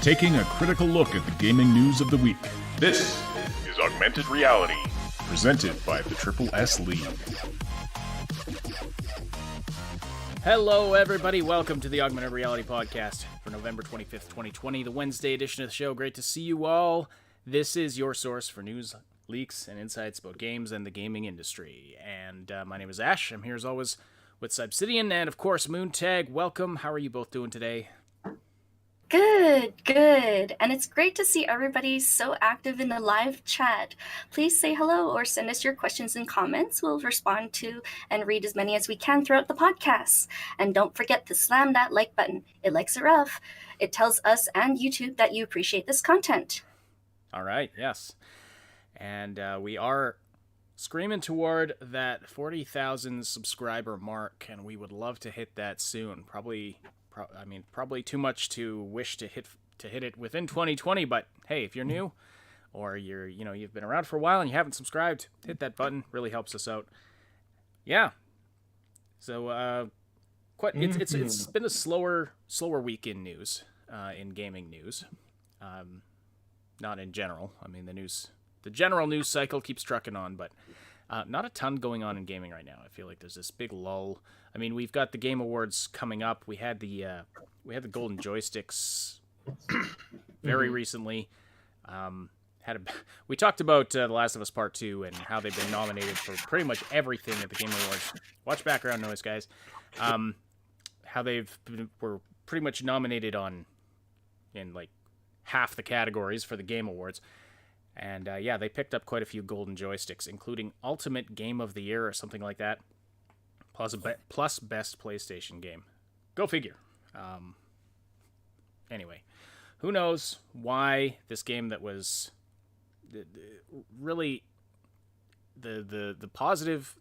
taking a critical look at the gaming news of the week. This is Augmented Reality, presented by the Triple S League. Hello, everybody. Welcome to the Augmented Reality Podcast for November 25th, 2020, the Wednesday edition of the show. Great to see you all. This is your source for news, leaks, and insights about games and the gaming industry. And my name is Ash. I'm here as always with Cybsidian and, of course, Moontag. Welcome. How are you both doing today? Good. And it's great to see everybody so active in the live chat. Please say hello or send us your questions and comments. We'll respond to and read as many as we can throughout the podcast. And don't forget to slam that like button. It likes it rough. It tells us and YouTube that you appreciate this content. All right, yes. And we are screaming toward that 40,000 subscriber mark, and we would love to hit that soon. Probably too much to wish to hit it within 2020, but hey, if you're new or you've been around for a while and you haven't subscribed, hit that button. Really helps us out. Yeah. So it's been a slower week in news, in gaming news. Not in general. I mean, the general news cycle keeps trucking on, but not a ton going on in gaming right now. I feel like there's this big lull. I mean, we've got the Game Awards coming up. We had the Golden Joysticks very recently. We talked about The Last of Us Part 2 and how they've been nominated for pretty much everything at the Game Awards. Watch background noise, guys. How were pretty much nominated in like half the categories for the Game Awards. And they picked up quite a few Golden Joysticks, including Ultimate Game of the Year or something like that. Plus Best PlayStation Game. Go figure. Anyway, who knows why this game that was really the positive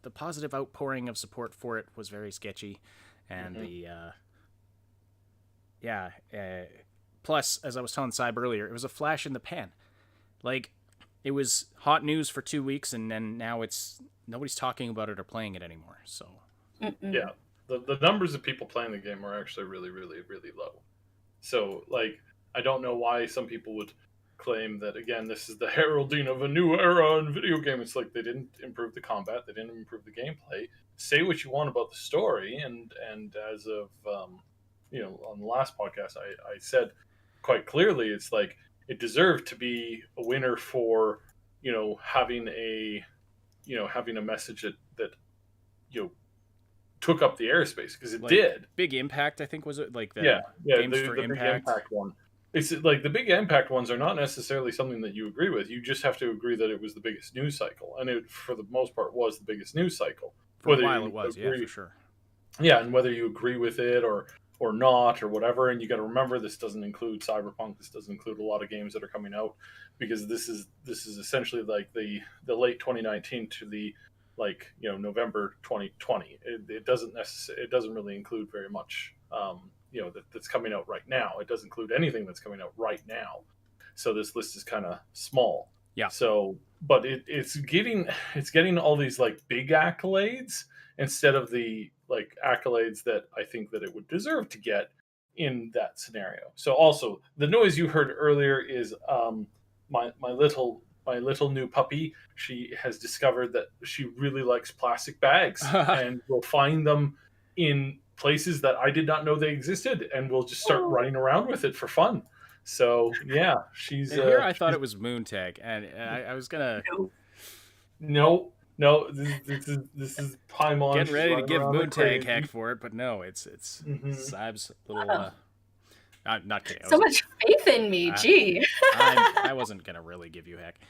outpouring of support for it was very sketchy, and plus, as I was telling Cyb earlier, it was a flash in the pan. Like, it was hot news for 2 weeks, and then now nobody's talking about it or playing it anymore. So. Yeah, the numbers of people playing the game are actually really, really, really low. So, like, I don't know why some people would claim that, again, this is the heralding of a new era in video game. It's like they didn't improve the combat, they didn't improve the gameplay. Say what you want about the story, and as of, on the last podcast, I said quite clearly, it's like, it deserved to be a winner for, having a message that took up the airspace, because it did. Big Impact, I think, was it? Like the games for the Impact? Big Impact one. It's like the Big Impact ones are not necessarily something that you agree with. You just have to agree that it was the biggest news cycle, and it, for the most part, was the biggest news cycle. For a while it was, yeah, for sure. Yeah, and whether you agree with it or not or whatever, and you got to remember, this doesn't include Cyberpunk. This doesn't include a lot of games that are coming out, because this is essentially like the late 2019 to the November 2020. It doesn't really include very much that's coming out right now. It doesn't include anything that's coming out right now. So this list is kind of small. Yeah. So, but it's getting all these like big accolades instead of the like accolades that I think that it would deserve to get in that scenario. So also, the noise you heard earlier is my little new puppy. She has discovered that she really likes plastic bags and will find them in places that I did not know they existed, and will just start running around with it for fun. So yeah, she's here. I thought it was Moontag, and I was gonna. No. This is Paimon. Getting ready to give Moontag heck for it, but no, it's Cyb's little. Not kidding. So much faith in me, gee. I wasn't gonna really give you heck.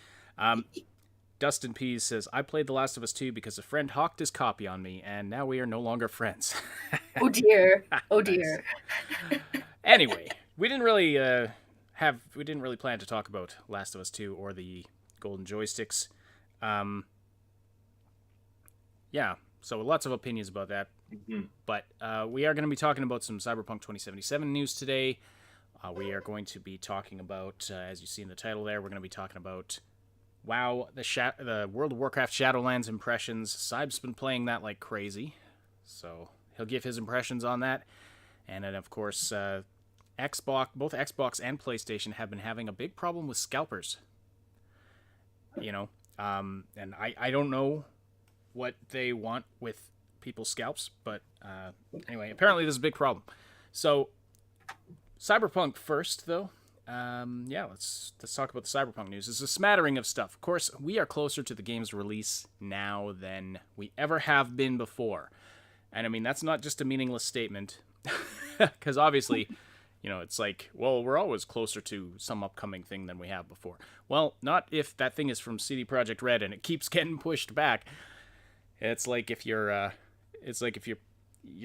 Dustin Pease says, I played The Last of Us 2 because a friend hawked his copy on me, and now we are no longer friends. Oh dear. Oh dear. Anyway, we didn't really plan to talk about Last of Us 2 or the Golden Joysticks. So lots of opinions about that. Mm-hmm. But we are going to be talking about some Cyberpunk 2077 news today. We are going to be talking about, as you see in the title there, we're going to be talking about WoW, the World of Warcraft Shadowlands impressions. Cyb's been playing that like crazy, so he'll give his impressions on that. And then, of course, both Xbox and PlayStation have been having a big problem with scalpers. And I don't know what they want with people's scalps, but anyway, apparently this is a big problem. So, Cyberpunk first, though. Let's talk about the Cyberpunk news. It's a smattering of stuff. Of course, we are closer to the game's release now than we ever have been before. And I mean, that's not just a meaningless statement, because obviously, it's like, well, we're always closer to some upcoming thing than we have before. Well, not if that thing is from CD Projekt Red and it keeps getting pushed back. It's like if you're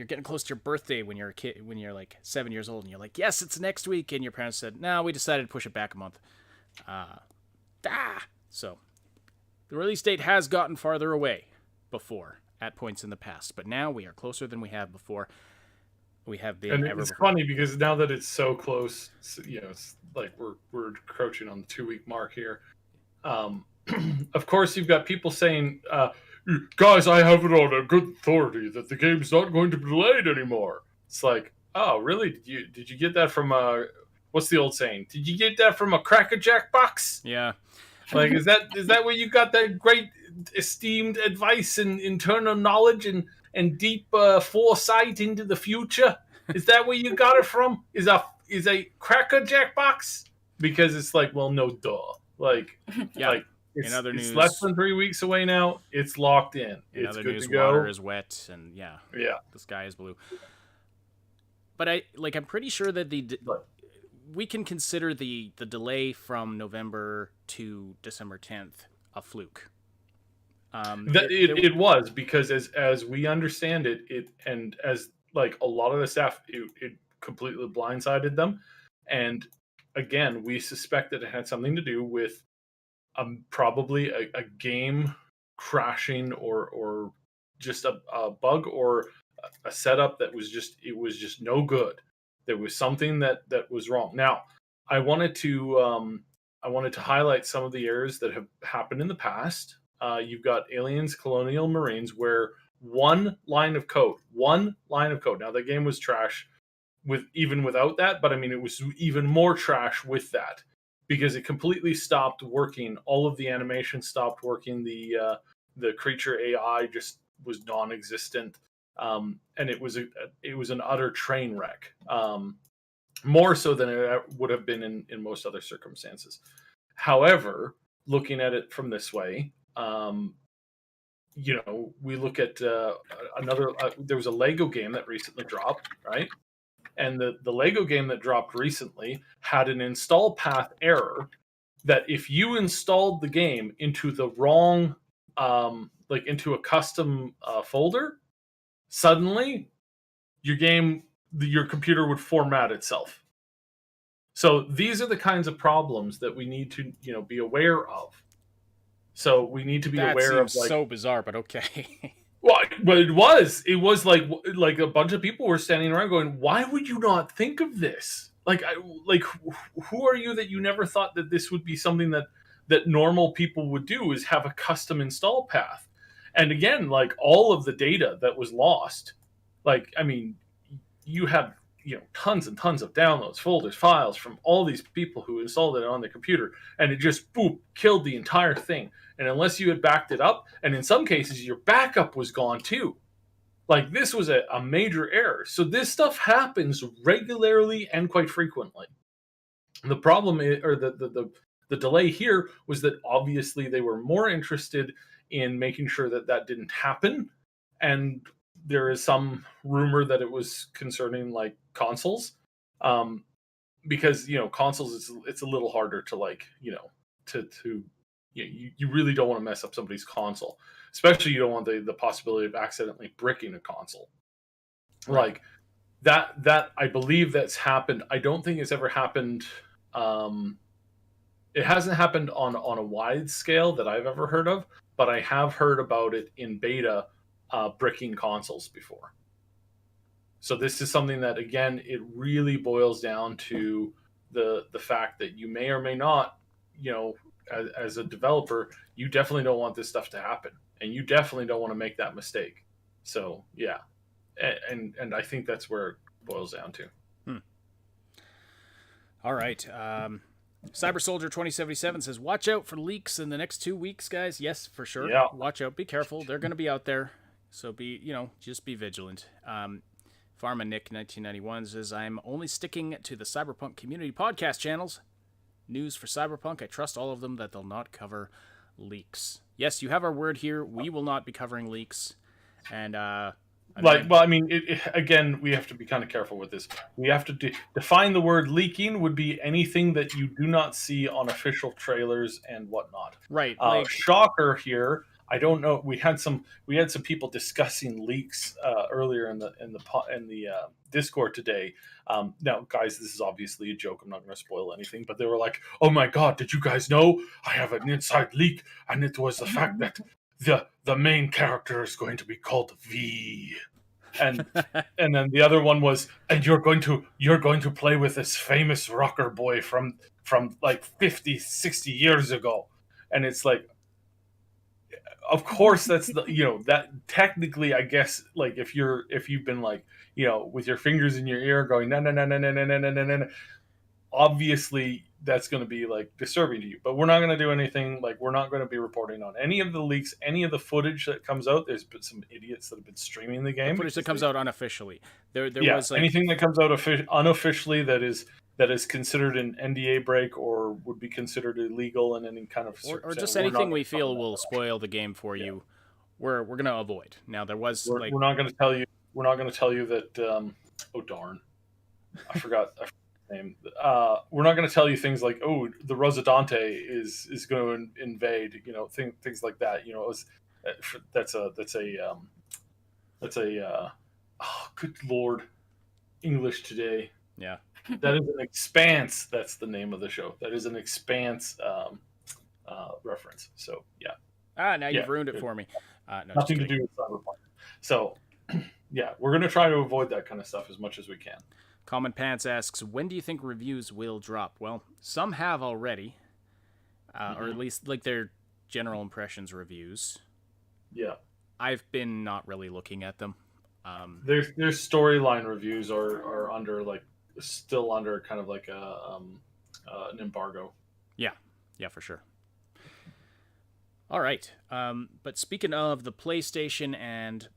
getting close to your birthday when you're a kid, when you're like 7 years old, and you're like, yes, it's next week, and your parents said, no, we decided to push it back a month. So the release date has gotten farther away before at points in the past, but now we are closer than we have before. We have been. And it's funny because now that it's so close, it's like we're encroaching on the 2-week mark here. Of course, you've got people saying, guys, I have it on a good authority that the game's not going to be delayed anymore. It's like, oh, really? Did you get that from what's the old saying? Did you get that from a Cracker Jack box? Yeah. Like, is that where you got that great esteemed advice and internal knowledge and deep foresight into the future? Is that where you got it from? Is a Cracker Jack box? Because it's like, well, no, duh. Like, yeah. Like, in other news, it's less than 3 weeks away now. It's locked in. In it's other good news, to go. water is wet, and yeah, the sky is blue. But I'm pretty sure that we can consider the delay from November to December 10th a fluke. It was, because as we understand it and as like a lot of the staff, it completely blindsided them, and again, we suspect that it had something to do with probably a game crashing or just a bug or a setup that was just no good. There was something that was wrong. Now, I wanted to highlight some of the errors that have happened in the past. You've got Aliens Colonial Marines, where one line of code. Now, the game was trash even without that, but I mean, it was even more trash with that, because it completely stopped working. All of the animation stopped working. The creature AI just was non-existent, and it was an utter train wreck. More so than it would have been in most other circumstances. However, looking at it from this way, we look at another. There was a Lego game that recently dropped, right? And the Lego game that dropped recently had an install path error that if you installed the game into the wrong, into a custom folder, suddenly your computer would format itself. So these are the kinds of problems that we need to, be aware of. So we need to be aware of. So bizarre, but okay. Well, but it was like a bunch of people were standing around going, "Why would you not think of this? Who are you that you never thought that this would be something that normal people would do, is have a custom install path?" And again, like, all of the data that was lost, you had tons and tons of downloads, folders, files from all these people who installed it on their computer, and it just killed the entire thing. And unless you had backed it up, and in some cases your backup was gone too. Like, this was a major error. So this stuff happens regularly and quite frequently. The problem is, or the delay here was that obviously they were more interested in making sure that didn't happen. And there is some rumor that it was concerning like consoles, because consoles, it's a little harder to you really don't want to mess up somebody's console, especially you don't want the possibility of accidentally bricking a console. Right. Like that I believe that's happened. I don't think it's ever happened. It hasn't happened on a wide scale that I've ever heard of, but I have heard about it in beta, bricking consoles before. So this is something that, again, it really boils down to the fact that you may or may not, as a developer, you definitely don't want this stuff to happen, and you definitely don't want to make that mistake. So yeah, and I think that's where it boils down to. All right. Cyber Soldier 2077 says, watch out for leaks in the next 2 weeks, guys. Yes, for sure. Yeah. Watch out. Be careful. They're going to be out there. So just be vigilant. Pharma Nick 1991 says, I'm only sticking to the Cyberpunk community podcast channels. News for Cyberpunk. I trust all of them that they'll not cover leaks. Yes, you have our word here. We will not be covering leaks. And, again, we have to be kind of careful with this. We have to define the word leaking would be anything that you do not see on official trailers and whatnot. Right. Shocker here. I don't know. We had some people discussing leaks earlier in the Discord today. Now, guys, this is obviously a joke. I'm not going to spoil anything, but they were like, "Oh my God, did you guys know? I have an inside leak, and it was the fact that the main character is going to be called V." And and then the other one was, "And you're going to play with this famous rocker boy from like 50, 60 years ago." And it's like, of course, that's that technically, I guess, like if you've been like, with your fingers in your ear going no no no no no no no no no no, obviously that's going to be like disturbing to you. But we're not going to do anything. Like, we're not going to be reporting on any of the leaks, any of the footage that comes out. There's been some idiots that have been streaming the game. The footage that comes out unofficially. There was like, anything that comes out unofficially that is considered an NDA break or would be considered illegal in any kind of or just anything we feel will spoil the game for you. We're going to avoid. Now there was we're not going to tell you. We're not going to tell you that. Oh darn! I forgot his name. We're not going to tell you things like, oh, the Rosadante is going to invade. Things like that. That's a oh, good Lord, English today. Yeah. That is an Expanse. That's the name of the show. That is an Expanse reference. So yeah. Now you've ruined it for me. No, nothing to do with Cyberpunk. So yeah, we're going to try to avoid that kind of stuff as much as we can. Common Pants asks, when do you think reviews will drop? Well, some have already, or at least like their general impressions reviews. Yeah. I've been not really looking at them. Their storyline reviews are under still under kind of like an embargo. Yeah, for sure. All right. But speaking of the PlayStation and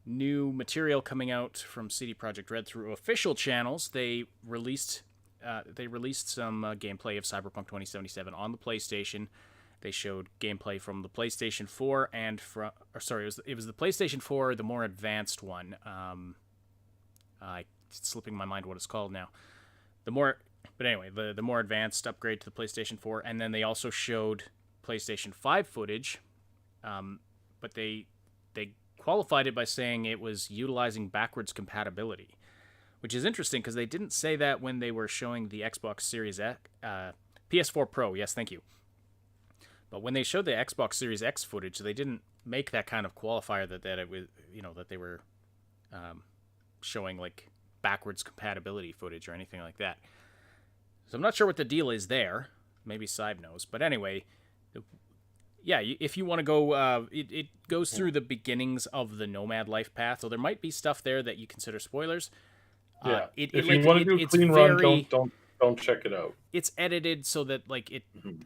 new material coming out from CD Projekt Red through official channels, they released some gameplay of Cyberpunk 2077 on the PlayStation. They showed gameplay from the PlayStation 4 and it was the PlayStation 4, the more advanced one. It's slipping my mind what it's called now. The more advanced upgrade to the PlayStation 4, and then they also showed PlayStation 5 footage, but they qualified it by saying it was utilizing backwards compatibility, which is interesting because they didn't say that when they were showing the Xbox Series X, PS4 Pro. Yes, thank you. But when they showed the Xbox Series X footage, they didn't make that kind of qualifier that it was, that they were showing like backwards compatibility footage or anything like that. So I'm not sure what the deal is there. Maybe Cyb knows. But anyway, yeah, if you want to go, it goes through the beginnings of the Nomad life path. So there might be stuff there that you consider spoilers. Yeah, if you want to do a clean run, don't check it out. It's edited so that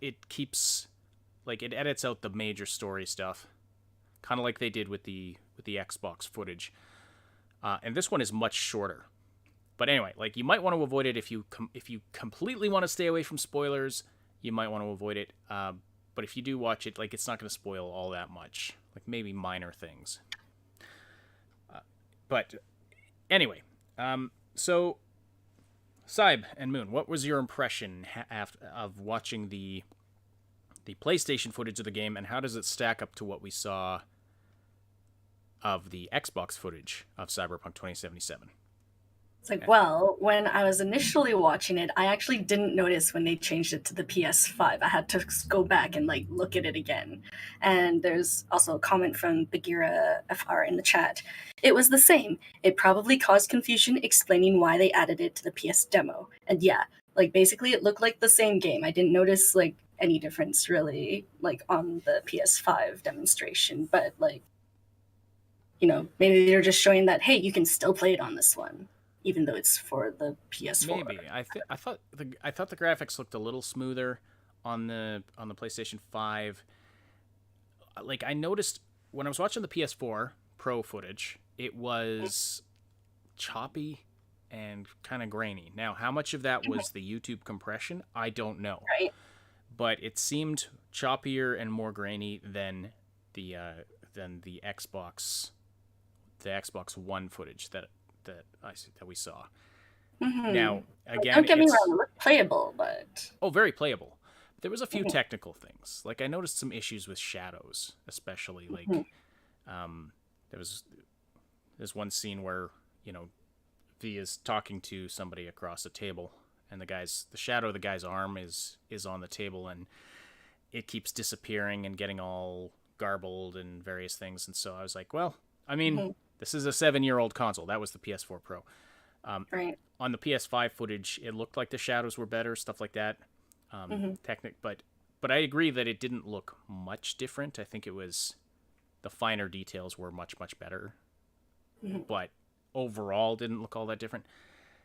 it keeps it edits out the major story stuff, kind of like they did with the Xbox footage. And this one is much shorter. But anyway, you might want to avoid it if you completely want to stay away from spoilers. You might want to avoid it. But if you do watch it, it's not going to spoil all that much. Maybe minor things. But anyway, so Cyb and Moon, what was your impression of watching the PlayStation footage of the game, and how does it stack up to what we saw of the Xbox footage of Cyberpunk 2077? It's well, when I was initially watching it, I actually didn't notice when they changed it to the PS5. I had to go back and look at it again. And there's also a comment from Bagheera FR in the chat. It was the same. It probably caused confusion explaining why they added it to the PS demo. And yeah, basically it looked like the same game. I didn't notice any difference really on the PS5 demonstration, but maybe they're just showing that, hey, you can still play it on this one. even though it's for the PS4. Maybe I thought the graphics looked a little smoother on the PlayStation 5. Like, I noticed when I was watching the PS4 Pro footage, it was choppy and kind of grainy. Now, how much of that was the YouTube compression, I don't know. Right. But it seemed choppier and more grainy than the Xbox One footage that we saw. Mm-hmm. Now, again, don't get me wrong, it looked playable, but very playable. There was a few technical things. Like, I noticed some issues with shadows, especially. Like, there's one scene where, V is talking to somebody across a table, and the shadow of the guy's arm is on the table, and it keeps disappearing and getting all garbled and various things. And so I was like, well, I mean, this is a 7-year-old console. That was the PS4 Pro. right. On the PS5 footage, it looked like the shadows were better, stuff like that. But I agree that it didn't look much different. I think it was the finer details were much, much better, but overall didn't look all that different.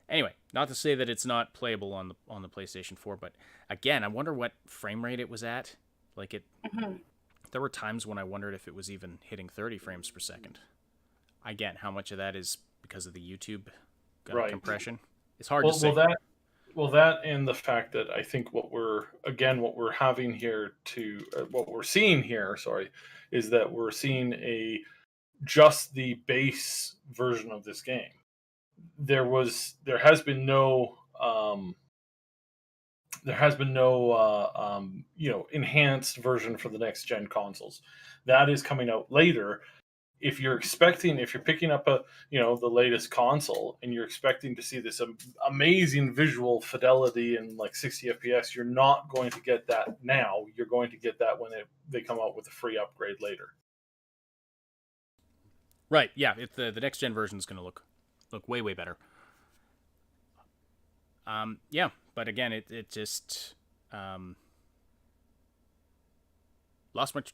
Anyway, not to say that it's not playable on the PlayStation 4, but again, I wonder what frame rate it was at. Like, there were times when I wondered if it was even hitting 30 frames per second. Again, how much of that is because of the YouTube compression? It's hard to say. Well, that and the fact that I think what we're seeing here, is that we're seeing just the base version of this game. There has been no enhanced version for the next gen consoles. That is coming out later. If you're picking up the latest console and you're expecting to see this amazing visual fidelity and like 60 FPS, you're not going to get that now. You're going to get that when they come out with a free upgrade later. Right. Yeah. The next gen version is going to look way, way better. Yeah. But again, it just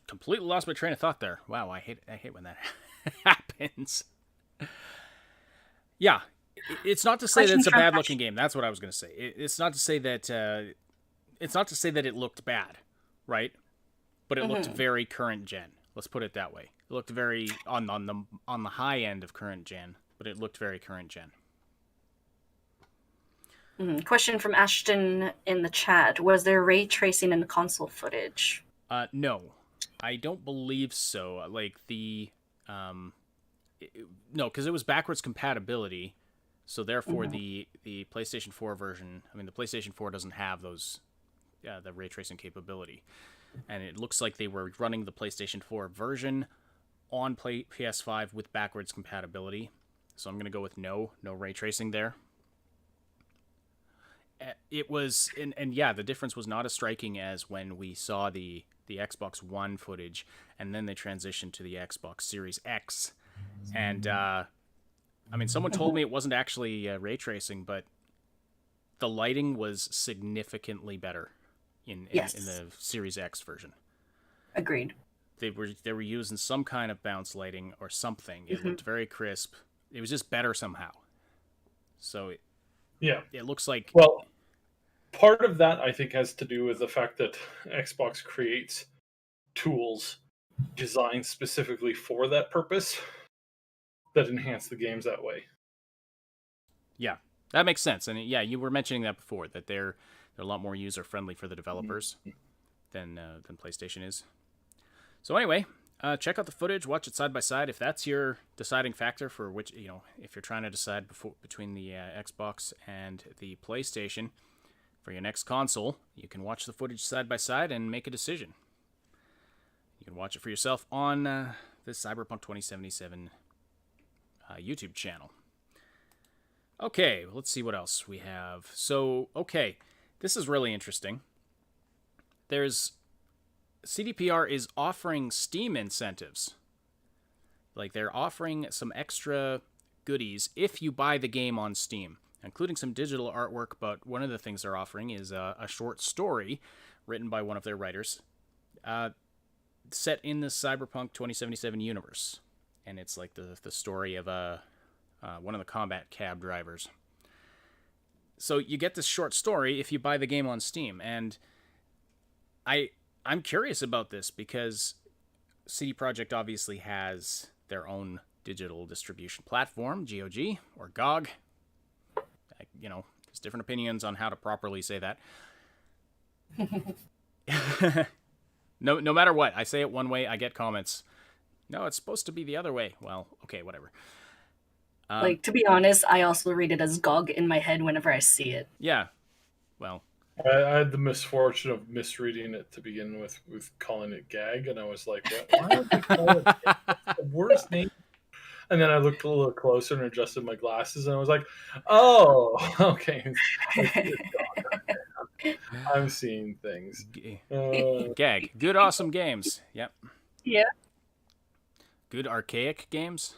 completely lost my train of thought there. Wow, I hate when that happens. Yeah, it's not to say that it's a bad looking game. That's what I was going to say. It's not to say that it looked bad, right? But it looked very current gen. Let's put it that way. It looked very on the high end of current gen, but it looked very current gen. Question from Ashton in the chat: was there ray tracing in the console footage? No, I don't believe so. Like no, because it was backwards compatibility, so therefore the PlayStation 4 version. I mean, the PlayStation 4 doesn't have those the ray tracing capability, and it looks like they were running the PlayStation 4 version on PS5 with backwards compatibility. So I'm gonna go with no ray tracing there. It was, and yeah, the difference was not as striking as when we saw the Xbox One footage, and then they transitioned to the Xbox Series X. And, I mean, someone told me it wasn't actually ray tracing, but the lighting was significantly better in the Series X version. Agreed. They were using some kind of bounce lighting or something. It looked very crisp. It was just better somehow. So it looks like... Well, part of that, I think, has to do with the fact that Xbox creates tools designed specifically for that purpose that enhance the games that way. Yeah, that makes sense. And yeah, you were mentioning that before, that they're a lot more user-friendly for the developers than PlayStation is. So anyway, check out the footage, watch it side by side. If that's your deciding factor for which, if you're trying to decide between the Xbox and the PlayStation for your next console, you can watch the footage side by side and make a decision. You can watch it for yourself on the Cyberpunk 2077 YouTube channel. Okay, let's see what else we have. So, okay, this is really interesting. CDPR is offering Steam incentives. Like, they're offering some extra goodies if you buy the game on Steam, including some digital artwork, but one of the things they're offering is a short story written by one of their writers set in the Cyberpunk 2077 universe. And it's like the story of a one of the combat cab drivers. So you get this short story if you buy the game on Steam, and I'm curious about this because CD Projekt obviously has their own digital distribution platform, GOG or GOG. There's different opinions on how to properly say that. No matter what, I say it one way, I get comments. No, it's supposed to be the other way. Well, okay, whatever. To be honest, I also read it as GOG in my head whenever I see it. Yeah. Well, I had the misfortune of misreading it to begin with calling it gag, and I was like, what? Why would they call it gag? That's the worst name. And then I looked a little closer and adjusted my glasses, and I was like, oh, okay. I'm seeing things. Gag. Good, awesome games. Yep. Yeah. Good archaic games.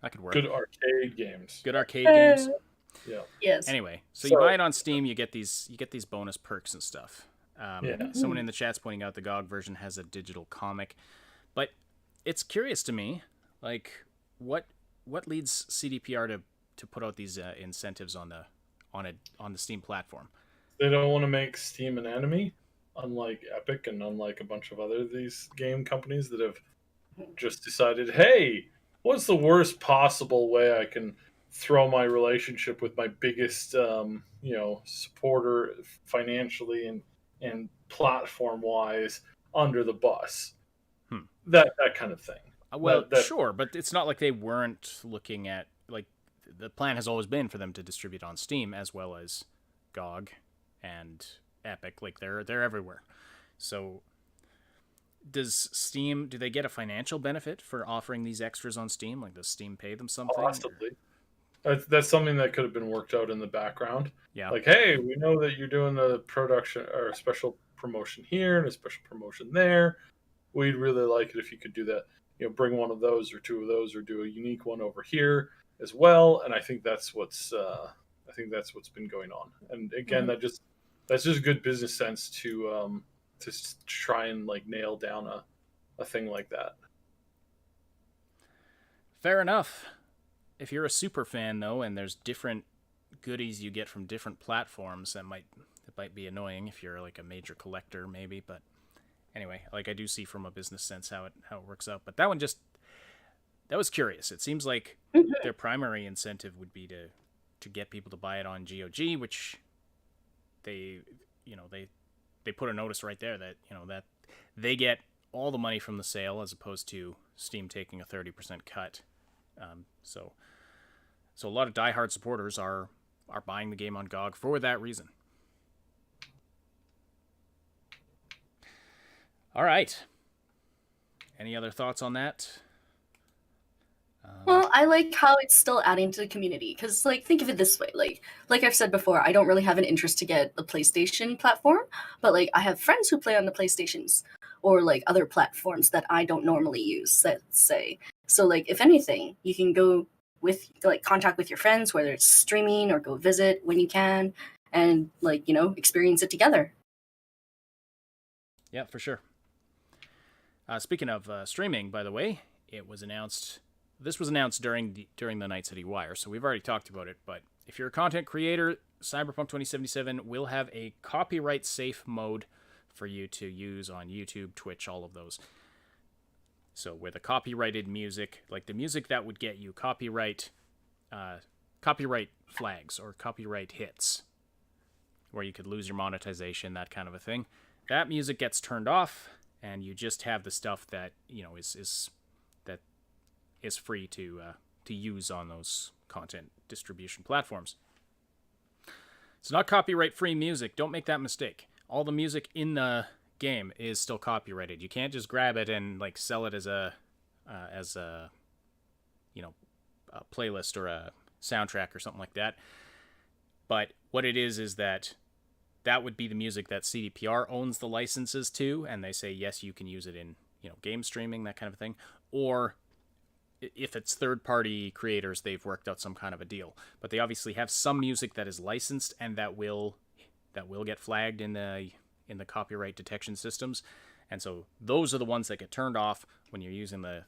That could work. Good arcade games. Good arcade games. Yeah. Yes. Anyway, so you buy it on Steam, you get these bonus perks and stuff. Yeah. Someone in the chat's pointing out the GOG version has a digital comic, but it's curious to me, like what leads CDPR to put out these incentives on the Steam platform? They don't want to make Steam an enemy, unlike Epic and unlike a bunch of other these game companies that have just decided, hey, what's the worst possible way I can throw my relationship with my biggest supporter financially and platform wise under the bus? That kind of thing. Well, sure, but it's not like they weren't looking at, like, the plan has always been for them to distribute on Steam as well as GOG and Epic. Like, they're everywhere. So do they get a financial benefit for offering these extras on Steam? Like, does Steam pay them something? Possibly. That's something that could have been worked out in the background. Yeah. Like, hey, we know that you're doing a production or a special promotion here and a special promotion there. We'd really like it if you could do that. Bring one of those or two of those, or do a unique one over here as well. And I think that's what's been going on. And again, that's just good business sense to try and like nail down a thing like that. Fair enough. If you're a super fan though, and there's different goodies you get from different platforms, that might be annoying if you're like a major collector maybe, but anyway, like I do see from a business sense how it works out. But that was curious. It seems like their primary incentive would be to get people to buy it on GOG, which they put a notice right there that that they get all the money from the sale as opposed to Steam taking a 30% cut. So a lot of diehard supporters are buying the game on GOG for that reason. All right. Any other thoughts on that? Well, I like how it's still adding to the community, because think of it this way, like I've said before, I don't really have an interest to get the PlayStation platform, but I have friends who play on the PlayStations or other platforms that I don't normally use, let's say. So if anything, you can go with contact with your friends, whether it's streaming or go visit when you can, and experience it together. Yeah, for sure. Speaking of streaming, by the way, this was announced during the Night City Wire, so we've already talked about it, but if you're a content creator, Cyberpunk 2077 will have a copyright-safe mode for you to use on YouTube, Twitch, all of those. So with a copyrighted music, like the music that would get you copyright flags or copyright hits, where you could lose your monetization, that kind of a thing, that music gets turned off, and you just have the stuff that is free to use on those content distribution platforms. It's not copyright-free music. Don't make that mistake. All the music in the game is still copyrighted. You can't just grab it and sell it as a playlist or a soundtrack or something like that. But what it is that would be the music that CDPR owns the licenses to, and they say yes, you can use it in game streaming, that kind of thing. Or if it's third-party creators, they've worked out some kind of a deal. But they obviously have some music that is licensed and that will get flagged in the copyright detection systems. And so those are the ones that get turned off when you're using the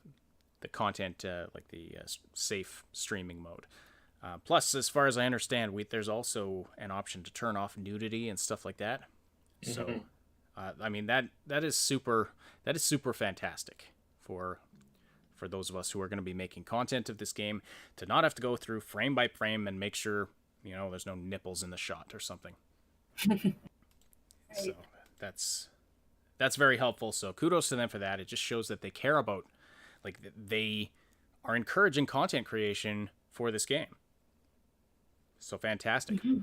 content, like the safe streaming mode. Plus, as far as I understand, there's also an option to turn off nudity and stuff like that. So, I mean that is super fantastic for those of us who are going to be making content of this game, to not have to go through frame by frame and make sure there's no nipples in the shot or something. Right. So that's very helpful. So kudos to them for that. It just shows that they care about, like, they are encouraging content creation for this game. So fantastic. Mm-hmm.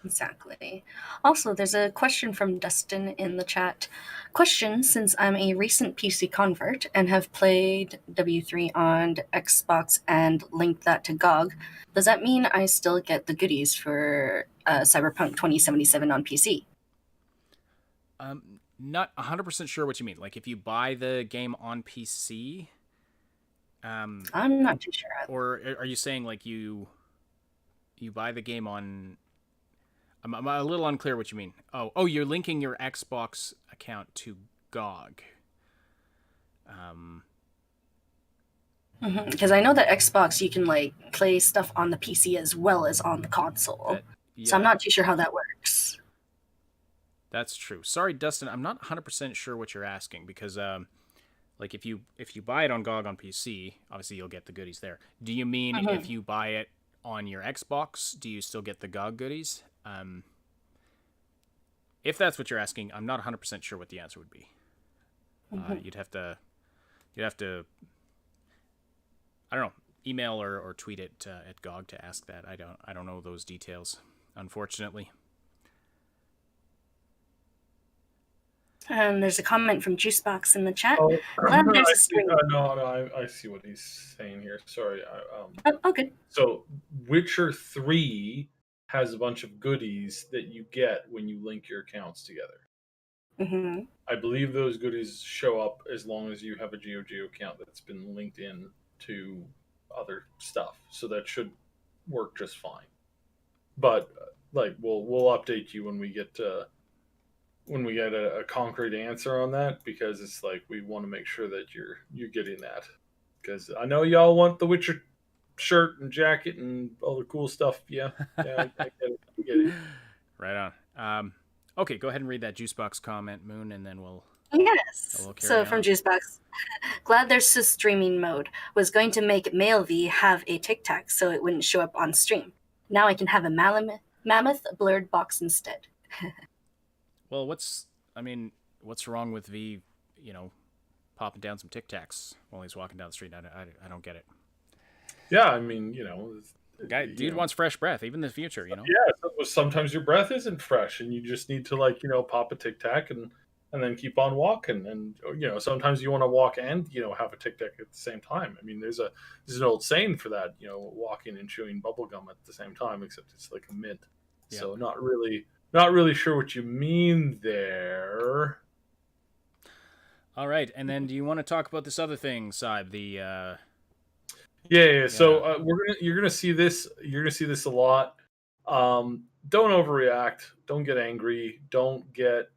Exactly. Also, there's a question from Dustin in the chat. Question: since I'm a recent PC convert and have played W3 on Xbox and linked that to GOG, does that mean I still get the goodies for Cyberpunk 2077 on PC? Not 100% sure what you mean. Like, if you buy the game on PC, I'm not too sure. Or are you saying like you buy the game on? I'm a little unclear what you mean. Oh, you're linking your Xbox account to GOG. Because I know that Xbox, you can like play stuff on the PC as well as on the console. So I'm not too sure how that works. That's true. Sorry, Dustin, I'm not 100% sure what you're asking, because like if you buy it on GOG on PC, obviously you'll get the goodies there. Do you mean if you buy it on your Xbox, do you still get the GOG goodies? If that's what you're asking, I'm not 100% sure what the answer would be. You'd have to I don't know, email or tweet it at GOG to ask that. I don't know those details, unfortunately. And there's a comment from Juicebox in the chat. I see what he's saying here. Sorry. Good. So, Witcher 3 has a bunch of goodies that you get when you link your accounts together. Mm-hmm. I believe those goodies show up as long as you have a GOG account that's been linked in to other stuff. So that should work just fine. But like we'll update you when we get a concrete answer on that, because it's like we want to make sure that you're getting that, because I know y'all want the Witcher shirt and jacket and all the cool stuff. Yeah, I get it. Right on. Okay, go ahead and read that Juicebox comment, Moon, and then we'll. Yes. So from Juicebox, glad there's a streaming mode. Was going to make MailV have a tic tac so it wouldn't show up on stream. Now I can have a mammoth blurred box instead. Well, what's wrong with V, popping down some Tic Tacs while he's walking down the street? I don't get it. Yeah, I mean, dude wants fresh breath, even in the future, Yeah, sometimes your breath isn't fresh, and you just need to pop a Tic Tac and then keep on walking. And sometimes you want to walk and have a Tic Tac at the same time. I mean, there's an old saying for that, walking and chewing bubble gum at the same time, except it's like a mint. Yep. So not really sure what you mean there. All right, and then do you want to talk about this other thing, Saib? Yeah. So you're gonna see this. You're gonna see this a lot. Don't overreact. Don't get angry. Don't get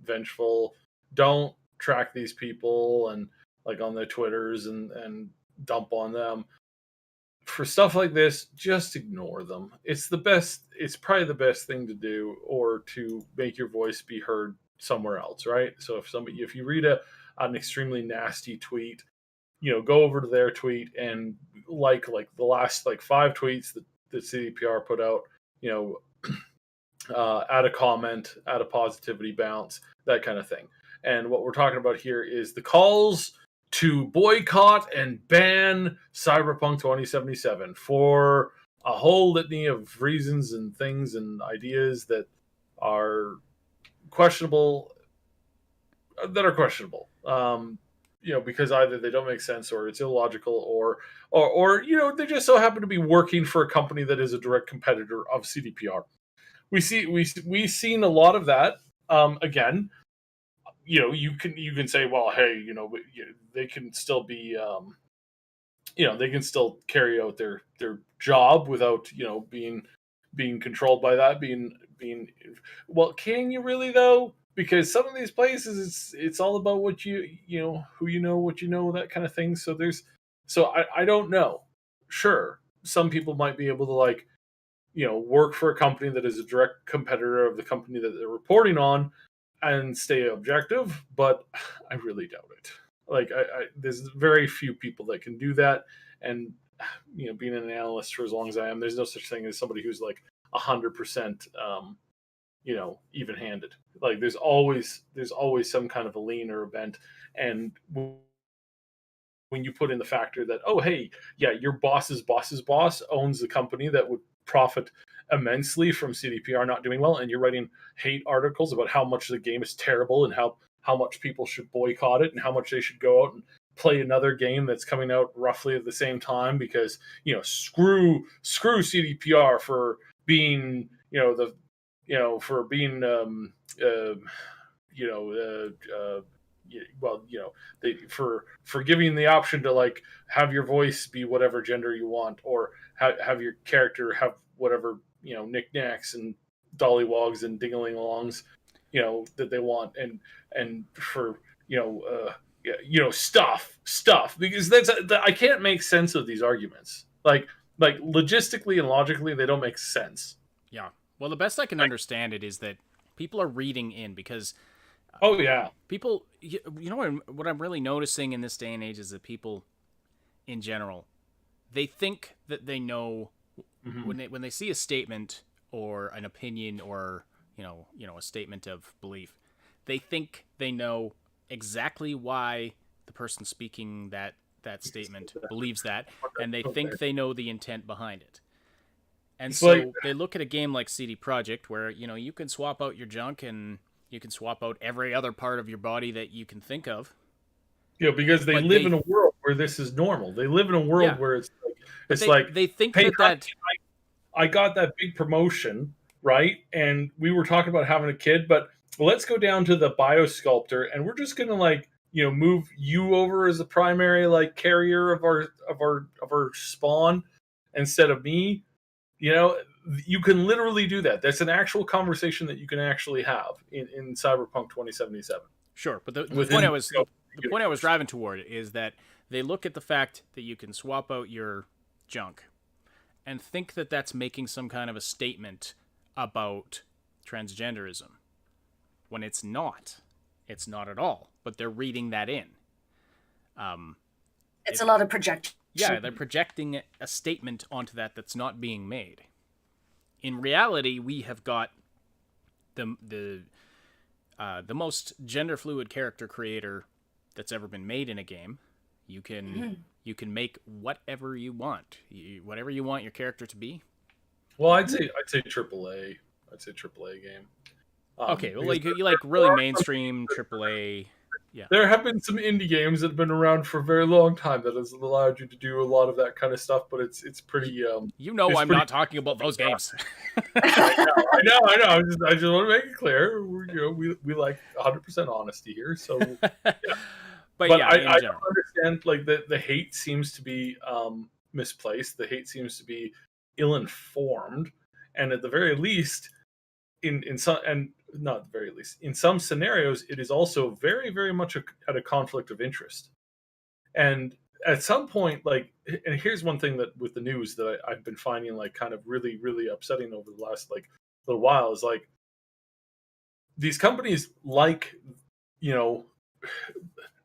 vengeful. Don't track these people and like on their Twitters and dump on them. For stuff like this, just ignore them. It's probably the best thing to do, or to make your voice be heard somewhere else, right? So if you read an extremely nasty tweet, go over to their tweet and like the last 5 tweets that the CDPR put out, add a comment, add a positivity bounce, that kind of thing. And what we're talking about here is the calls to boycott and ban Cyberpunk 2077 for a whole litany of reasons and things and ideas that are questionable. Because either they don't make sense, or it's illogical, or they just so happen to be working for a company that is a direct competitor of CDPR. We've seen a lot of that. Again, you can say, well, hey, they can still be, they can still carry out their job without being controlled by that. Being well, can you really though? because some of these places it's all about what you know, who you know, what you know, that kind of thing. So I don't know. Sure, some people might be able to, like, work for a company that is a direct competitor of the company that they're reporting on and stay objective, but I really doubt it. Like, there's very few people that can do that. And being an analyst for as long as I am, there's no such thing as somebody who's like 100% even-handed. Like, there's always some kind of a lean or a bent. And when you put in the factor that, oh, hey, yeah, your boss's boss's boss owns the company that would profit immensely from CDPR not doing well, and you're writing hate articles about how much the game is terrible and how much people should boycott it and how much they should go out and play another game that's coming out roughly at the same time, because screw CDPR for being for being they for giving the option to, like, have your voice be whatever gender you want, or have your character have whatever knickknacks and dollywogs and dingaling-alongs that they want, and for stuff, because I can't make sense of these arguments, like logistically and logically they don't make sense. Yeah. Well, the best I can understand it is that people are reading in, because oh yeah, people, what I'm really noticing in this day and age is that people in general, they think that they know, when they see a statement or an opinion or a statement of belief, they think they know exactly why the person speaking that statement believes that, and they think they know the intent behind it. And so they look at a game like CD Projekt, where you can swap out your junk and you can swap out every other part of your body that you can think of. Because they live in a world where this is normal. They live in a world where it's like they think hey, that I got that big promotion, right? And we were talking about having a kid, but let's go down to the biosculptor and we're just gonna, like, move you over as the primary, like, carrier of our spawn instead of me. You can literally do that. That's an actual conversation that you can actually have in Cyberpunk 2077. Sure, but the point I was driving toward is that they look at the fact that you can swap out your junk and think that that's making some kind of a statement about transgenderism, when it's not. It's not at all. But they're reading that in. It's a lot of projection. Yeah, they're projecting a statement onto that's not being made. In reality, we have got the most gender fluid character creator that's ever been made in a game. You can make whatever you want, whatever you want your character to be. Well, I'd say AAA. I'd say AAA game. Okay, well, you like really mainstream AAA. Yeah. There have been some indie games that have been around for a very long time that has allowed you to do a lot of that kind of stuff, but it's pretty. I'm not talking about those games. I know. I just want to make it clear. We like 100% honesty here. So, yeah. but yeah, I don't understand. Like, the hate seems to be misplaced. The hate seems to be ill-informed, and at the very least, in some, and not at the very least, in some scenarios, it is also very, very much at a conflict of interest. And at some point, like, and here's one thing that with the news that I've been finding, like, kind of really, really upsetting over the last, like, little while, is like, these companies, like,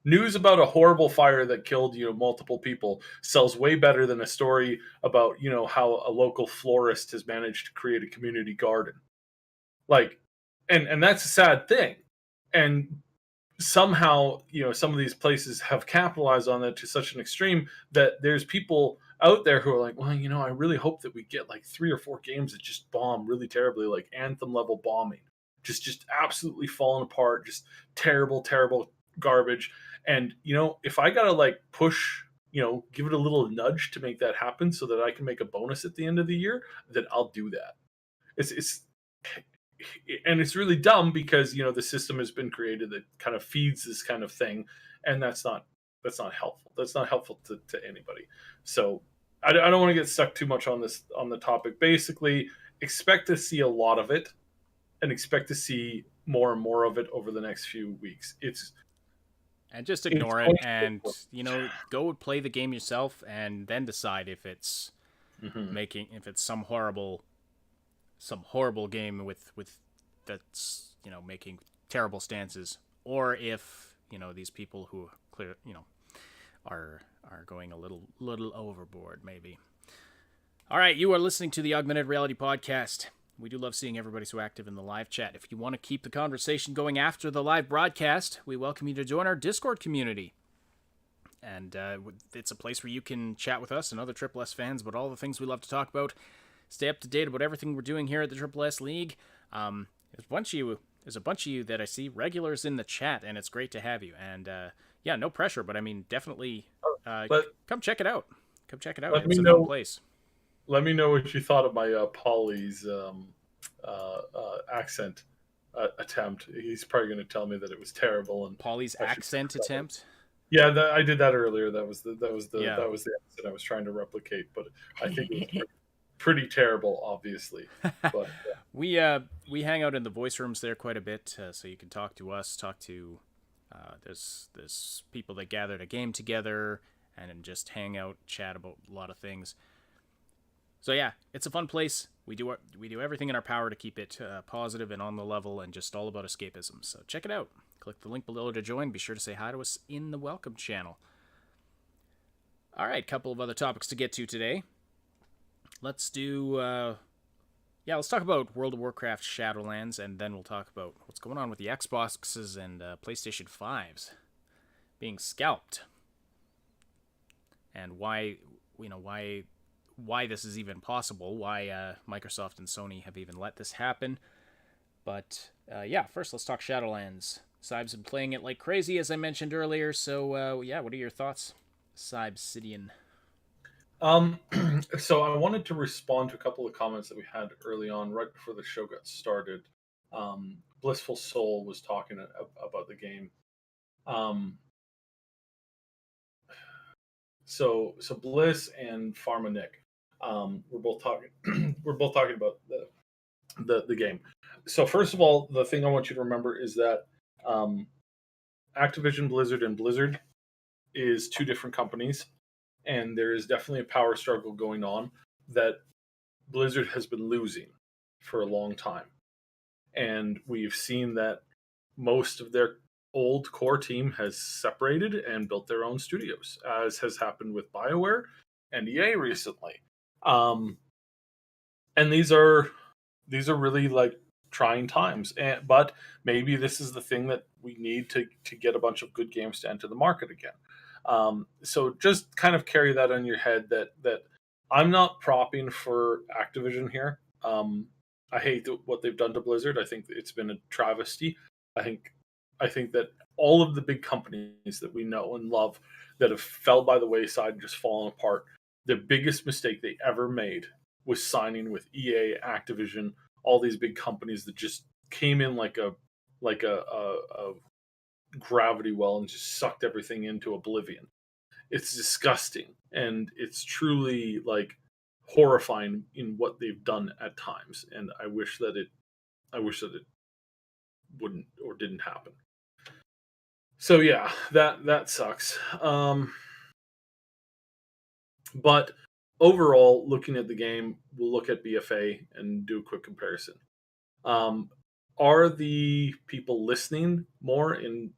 news about a horrible fire that killed multiple people sells way better than a story about how a local florist has managed to create a community garden. Like, and that's a sad thing. And somehow, some of these places have capitalized on that to such an extreme that there's people out there who are like, well, I really hope that we get like 3 or 4 games that just bomb really terribly, like Anthem level bombing, just absolutely falling apart, just terrible garbage. And if I gotta, like, push, give it a little nudge to make that happen so that I can make a bonus at the end of the year, then I'll do that. And it's really dumb because the system has been created that kind of feeds this kind of thing, and that's not helpful. That's not helpful to anybody. So I don't want to get stuck too much on the topic. Basically, expect to see a lot of it, and expect to see more and more of it over the next few weeks. And just It's ignore it, going and to- go play the game yourself, and then decide if it's Mhm. some horrible game with that's making terrible stances, or if these people who are going a little overboard maybe. All right, you are listening to the Augmented Reality Podcast. We do love seeing everybody so active in the live chat. If you want to keep the conversation going after the live broadcast, we welcome you to join our Discord community. And it's a place where you can chat with us and other Triple S fans about all the things we love to talk about. Stay up to date about everything we're doing here at the Triple S League. There's a bunch of you that I see regulars in the chat, and it's great to have you. And yeah, no pressure, but I mean, definitely come check it out. Come check it out. It's a fun place. Let me know what you thought of my Polly's accent attempt. He's probably going to tell me that it was terrible. And Polly's accent attempt. Yeah, I did that earlier. That was the Yeah. that was the accent I was trying to replicate, but I think it was pretty terrible, obviously. But we hang out in the voice rooms there quite a bit, so you can talk to us, talk to there's people that gather to game together and then just hang out, chat about a lot of things. So yeah, it's a fun place. We do everything in our power to keep it positive and on the level, and just all about escapism. So check it out. Click the link below to join. Be sure to say hi to us in the welcome channel. All right, couple of other topics to get to today. Let's do let's talk about World of Warcraft Shadowlands, and then we'll talk about what's going on with the Xboxes and PlayStation 5s being scalped, and why this is even possible, why Microsoft and Sony have even let this happen. But first let's talk Shadowlands. Cyb's been playing it like crazy, as I mentioned earlier, so what are your thoughts, Cybsidian? So I wanted to respond to a couple of comments that we had early on, right before the show got started. Blissful Soul was talking about the game. So Bliss and Pharma Nick, we're both talking. We're both talking about the game. So first of all, the thing I want you to remember is that Activision Blizzard and Blizzard is two different companies, and there is definitely a power struggle going on that Blizzard has been losing for a long time. And we've seen that most of their old core team has separated and built their own studios, as has happened with BioWare and EA recently. And these are really like trying times, but maybe this is the thing that we need to get a bunch of good games to enter the market again. So just kind of carry that on your head that I'm not propping for Activision here. I hate what they've done to Blizzard. I think it's been a travesty. I think that all of the big companies that we know and love that have fell by the wayside and just fallen apart, the biggest mistake they ever made was signing with EA, Activision, all these big companies that just came in like a gravity well and just sucked everything into oblivion. It's disgusting, and it's truly like horrifying in what they've done at times. And I wish that it wouldn't or didn't happen. So yeah, that sucks. But overall, looking at the game, we'll look at BFA and do a quick comparison. Are the people listening more in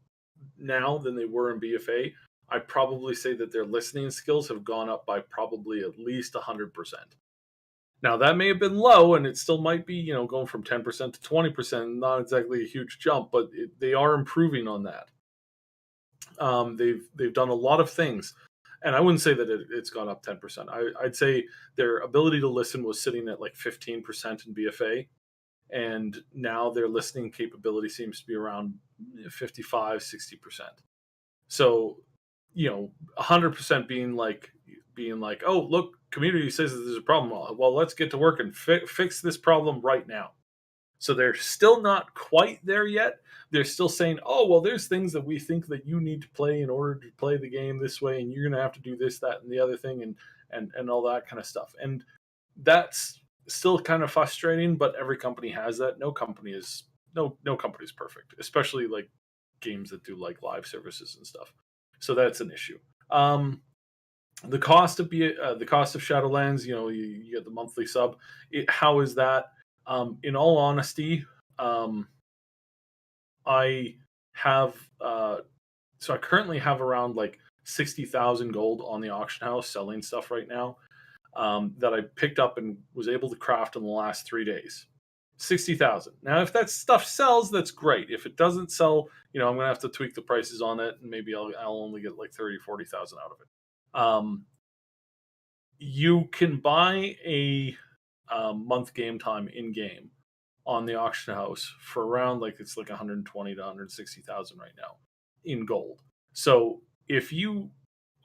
now than they were in BFA? I'd probably say that their listening skills have gone up by probably at least 100%. Now, that may have been low, and it still might be, going from 10% to 20%, not exactly a huge jump, but they are improving on that. They've done a lot of things, and I wouldn't say that it's gone up 10%. I'd say their ability to listen was sitting at like 15% in BFA, and now their listening capability seems to be around 55, 60%. So, 100% being like, oh, look, community says that there's a problem. Well, let's get to work and fix this problem right now. So they're still not quite there yet. They're still saying, oh, well, there's things that we think that you need to play in order to play the game this way, and you're going to have to do this, that, and the other thing, and all that kind of stuff. And that's still kind of frustrating, but every company has that. No company is no company's perfect, especially like games that do like live services and stuff. So that's an issue. The cost of Shadowlands, you get the monthly sub. How is that? In all honesty, I have so I currently have around like 60,000 gold on the auction house selling stuff right now, that I picked up and was able to craft in the last 3 days. 60,000. Now, if that stuff sells, that's great. If it doesn't sell, I'm gonna have to tweak the prices on it, and maybe I'll only get like 30,000-40,000 out of it. You can buy a month game time in game on the auction house for around it's like 120 to 160,000 right now in gold. So if you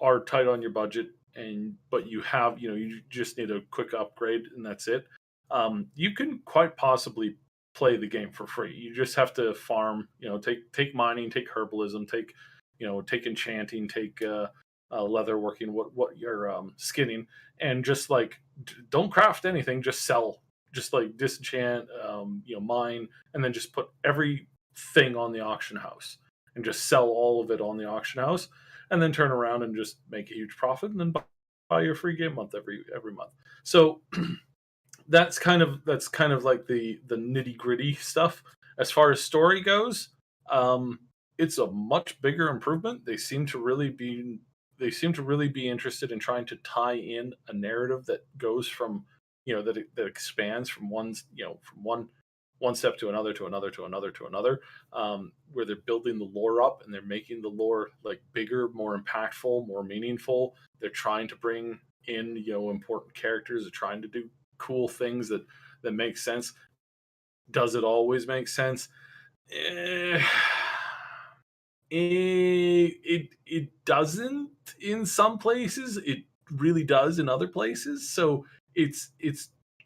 are tight on your budget but you have you just need a quick upgrade and that's it, you can quite possibly play the game for free. You just have to farm, take mining, take herbalism, take enchanting, take leather working, what you're skinning, and just don't craft anything, just sell, just disenchant, mine, and then just put everything on the auction house and just sell all of it on the auction house, and then turn around and just make a huge profit, and then buy your free game month every month. So that's kind of like the nitty gritty stuff. As far as story goes, it's a much bigger improvement. They seem to really be interested in trying to tie in a narrative that goes from that expands from one step to another to another to another to another, where they're building the lore up and they're making the lore bigger, more impactful, more meaningful. They're trying to bring in important characters. They're trying to do cool things that make sense. Does it always make sense? It doesn't in some places. It really does in other places. So it's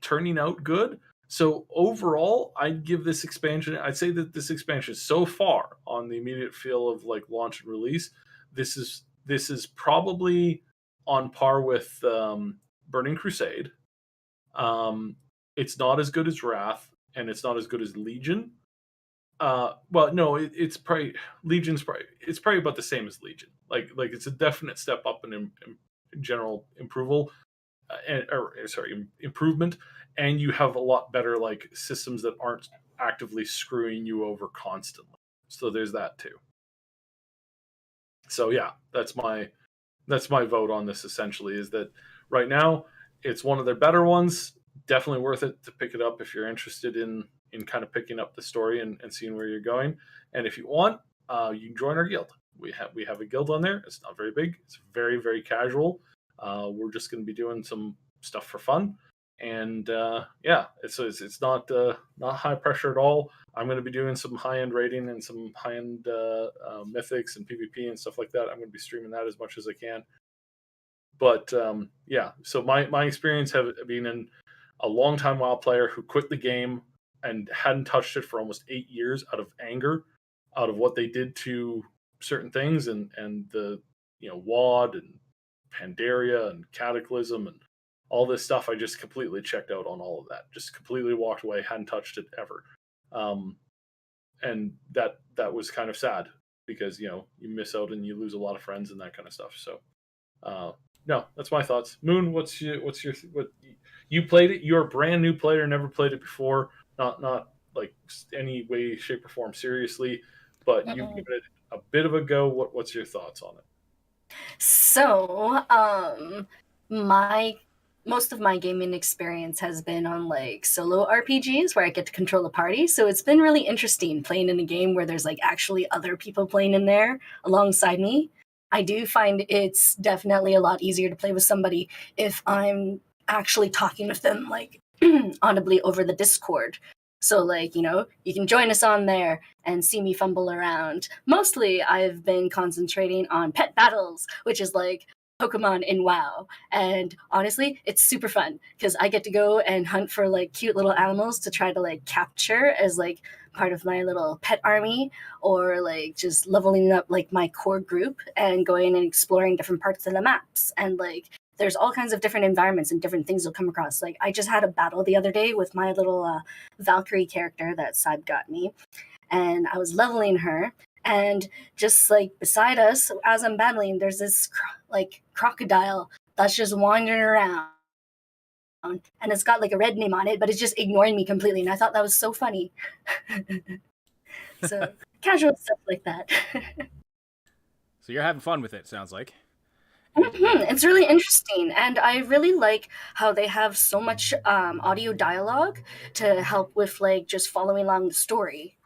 turning out good. So overall, I'd say that this expansion so far on the immediate feel of launch and release, this is probably on par with Burning Crusade. It's not as good as Wrath, and it's not as good as Legion. Well, no, it's probably Legion's probably about the same as Legion. It's a definite step up in general improvement, and you have a lot better systems that aren't actively screwing you over constantly. So there's that too. So yeah, that's my vote on this. Essentially, is that right now it's one of their better ones. Definitely worth it to pick it up if you're interested in kind of picking up the story and seeing where you're going. And if you want, you can join our guild. We have a guild on there. It's not very big. It's very, very casual. We're just going to be doing some stuff for fun. And it's not high pressure at all. I'm going to be doing some high end raiding and some high end mythics and PvP and stuff like that. I'm going to be streaming that as much as I can. But so my experience have been in a long time WoW player who quit the game and hadn't touched it for almost 8 years out of anger, out of what they did to certain things, and the WoD and Pandaria and Cataclysm and all this stuff. I just completely checked out on all of that. Just completely walked away, hadn't touched it ever. And that was kind of sad because you miss out and you lose a lot of friends and that kind of stuff. So no, that's my thoughts. Moon, what you played it? You're a brand new player, never played it before. Not any way, shape, or form seriously, but you've given it a bit of a go. What's your thoughts on it? So, most of my gaming experience has been on solo RPGs where I get to control a party. So it's been really interesting playing in a game where there's actually other people playing in there alongside me. I do find it's definitely a lot easier to play with somebody if I'm actually talking with them audibly over the Discord. So you can join us on there and see me fumble around. Mostly I've been concentrating on pet battles, which is Pokemon in WoW. And honestly, it's super fun because I get to go and hunt for cute little animals to try to capture as part of my little pet army, or just leveling up my core group and going and exploring different parts of the maps. And there's all kinds of different environments and different things you'll come across. Like I just had a battle the other day with my little Valkyrie character that Cyb got me, and I was leveling her. And just like beside us, as I'm battling, there's this crocodile that's just wandering around, and it's got like a red name on it, but it's just ignoring me completely. And I thought that was so funny. So casual stuff like that. So you're having fun with it, sounds like. It's really interesting, and I really like how they have so much audio dialogue to help with like just following along the story.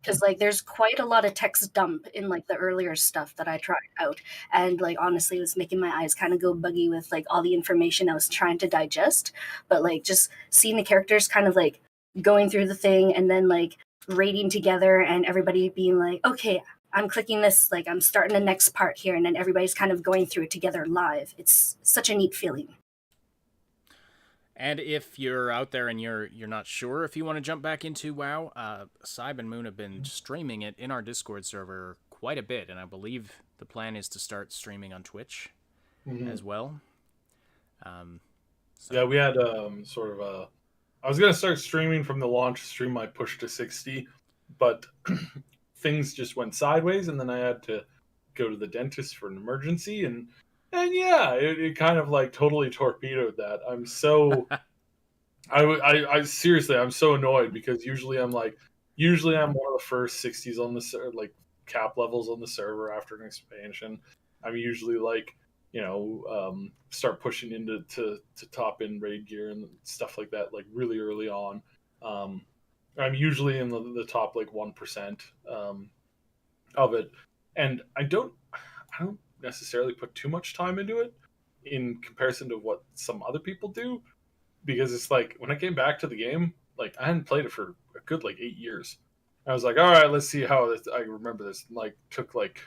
Because like there's quite a lot of text dump in like the earlier stuff that I tried out, and like honestly it was making my eyes kind of go buggy with like all the information I was trying to digest. But like just seeing the characters kind of like going through the thing and then like raiding together and everybody being like, okay, I'm clicking this, like I'm starting the next part here, and then everybody's kind of going through it together live. It's such a neat feeling. And if you're out there and you're not sure if you want to jump back into WoW, Cyb and Moon have been streaming it in our Discord server quite a bit, and I believe the plan is to start streaming on Twitch as well. Yeah, we had sort of a... I was going to start streaming from the launch stream I pushed to 60, but things just went sideways, and then I had to go to the dentist for an emergency, and yeah, it kind of like totally torpedoed that. I'm so, I seriously, I'm so annoyed because usually I'm one of the first 60s on the like cap levels on the server after an expansion. I'm usually like, start pushing into to top end raid gear and stuff like that, like really early on. I'm usually in the top like 1% of it, and I don't necessarily put too much time into it in comparison to what some other people do, because it's like when I came back to the game, like I hadn't played it for a good like 8 years. I was like, all right, let's see how this. I remember this like took like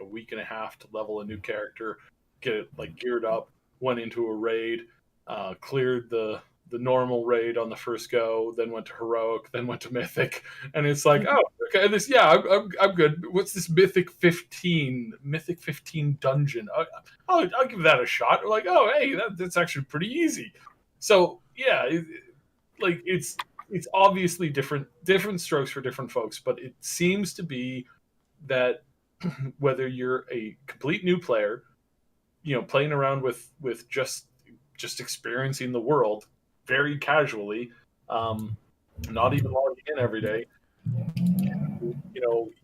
a week and a half to level a new character, get it like geared up, went into a raid, cleared the normal raid on the first go, then went to heroic, then went to mythic, and it's like, oh, okay, I'm good. What's this mythic 15 dungeon? I'll give that a shot. We're like, oh, hey, that's actually pretty easy. So yeah, it's obviously different strokes for different folks, but it seems to be that whether you're a complete new player, playing around with just experiencing the world very casually, not even logging in every day.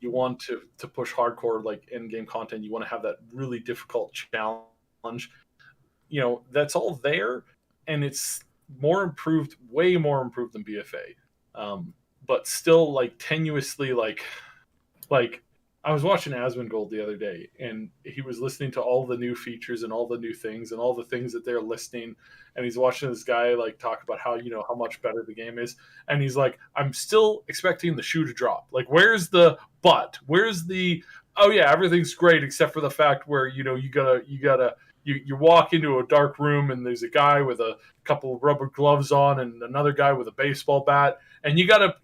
You want to push hardcore like end game content. You want to have that really difficult challenge. That's all there, and it's more improved, way more improved than BFA, but still like tenuously like I was watching Asmongold the other day, and he was listening to all the new features and all the new things and all the things that they're listing. And he's watching this guy like talk about how, how much better the game is. And he's like, I'm still expecting the shoe to drop. Like, where's the but? Where's the, oh yeah, everything's great except for the fact where, you walk into a dark room and there's a guy with a couple of rubber gloves on and another guy with a baseball bat. And you gotta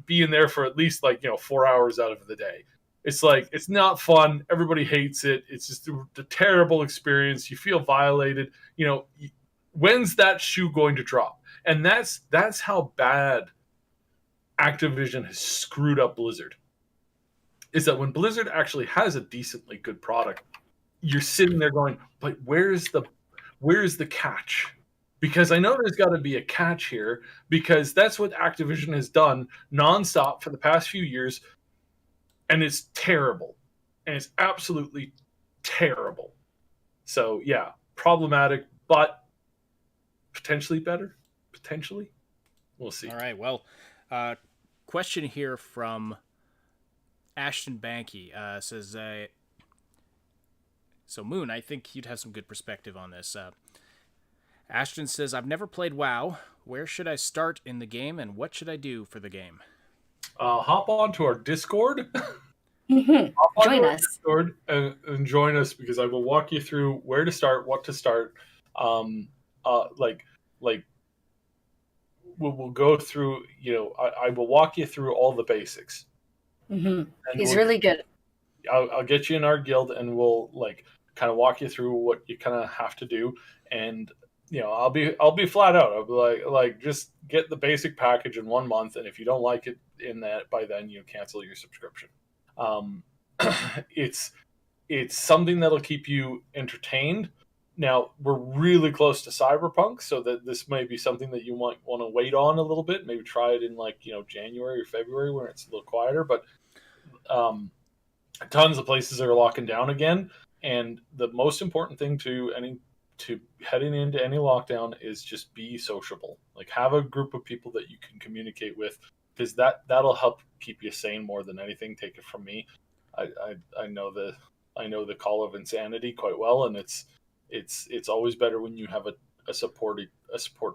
be in there for at least 4 hours out of the day. It's like, it's not fun. Everybody hates it. It's just a terrible experience. You feel violated. When's that shoe going to drop? And that's how bad Activision has screwed up Blizzard. Is that when Blizzard actually has a decently good product, you're sitting there going, but where's the catch? Because I know there's got to be a catch here, because that's what Activision has done nonstop for the past few years. And it's terrible. And it's absolutely terrible. So, yeah, problematic, but potentially better. Potentially. We'll see. All right, well, question here from Ashton Banky. Says, so Moon, I think you'd have some good perspective on this. Ashton says, I've never played WoW. Where should I start in the game, and what should I do for the game? Hop on to our Discord. Join us. Discord and join us, because I will walk you through where to start, what to start. We'll go through. I will walk you through all the basics. He's really good. I'll get you in our guild, and we'll kind of walk you through what you kind of have to do. And I'll be flat out. I'll be like just get the basic package in 1 month, and if you don't like it in that by then, you cancel your subscription. It's something that'll keep you entertained. Now, we're really close to Cyberpunk, so that this may be something that you might want to wait on a little bit. Maybe try it in January or February when it's a little quieter. But tons of places are locking down again, and the most important thing to heading into any lockdown is just be sociable. Like, have a group of people that you can communicate with, because that'll help keep you sane more than anything. Take it from me. I know the call of insanity quite well, and it's always better when you have a support